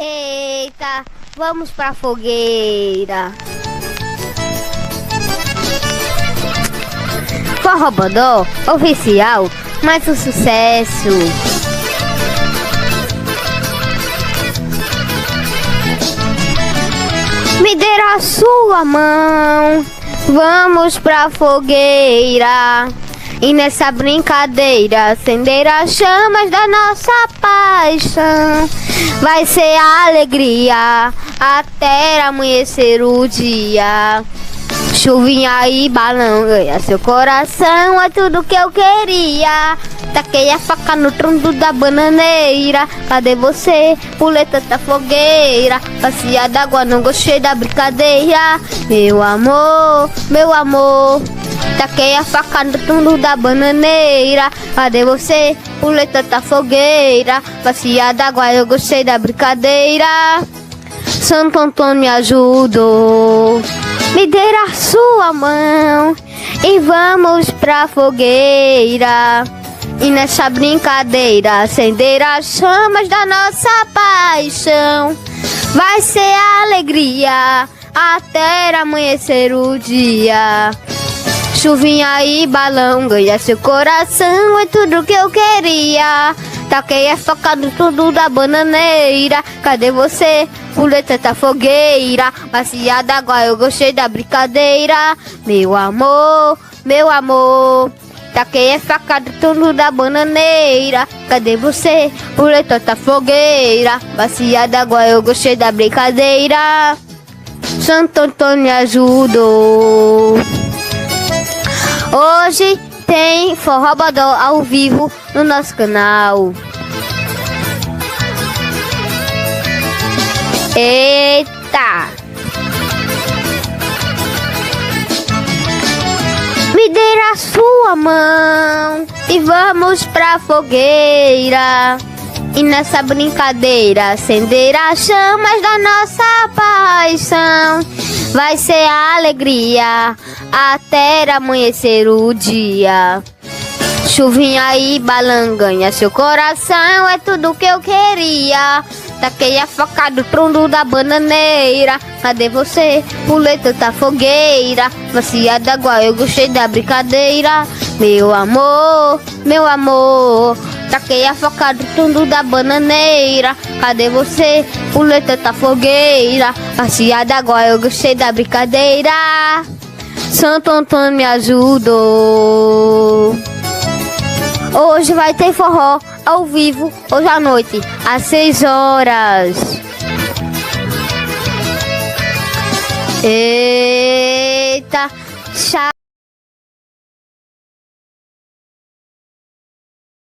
Eita, vamos pra fogueira. Forró Bodó oficial, mais um sucesso. Me dê a sua mão, vamos pra fogueira. E nessa brincadeira acender as chamas da nossa paixão. Vai ser alegria até amanhecer o dia. Chuvinha e balão ganha seu coração, é tudo que eu queria. Taquei a faca no tronco da bananeira. Cadê você? Pulei tanta fogueira. Bacia d'água, não gostei da brincadeira. Meu amor, meu amor. Taquei a faca no tronco da bananeira. Cadê você? Pulei tanta fogueira. Bacia d'água, eu gostei da brincadeira. Santo Antônio me ajudou. Me dê a sua mão e vamos pra fogueira. E nessa brincadeira acender as chamas da nossa paixão. Vai ser alegria até amanhecer o dia. Chuvinha e balão ganha seu coração, é tudo que eu queria. Taquei a faca no tudo da bananeira. Cadê você? Pulei tanta fogueira. Bacia d'água, eu gostei da brincadeira. Meu amor, meu amor. Taquei a faca no tudo da bananeira. Cadê você? Pulei tanta fogueira. Bacia d'água, eu gostei da brincadeira. Santo Antônio me ajudou. Hoje tem Forró Bodó ao vivo no nosso canal. Eita! Me dê a sua mão e vamos pra fogueira. E nessa brincadeira acender as chamas da nossa paixão. Vai ser alegria até amanhecer o dia. Chuvinha e balão ganha seu coração, é tudo que eu queria. Taquei a faca do tronco da bananeira. Cadê você? Pulei tanta fogueira. Bacia d'água, eu gostei da brincadeira. Meu amor, meu amor. Taquei a faca do tronco da bananeira. Cadê você? Pulei tanta fogueira. Bacia d'água, eu gostei da brincadeira. Santo Antônio me ajudou. Hoje vai ter forró ao vivo, hoje à noite, às 6 horas. Eita,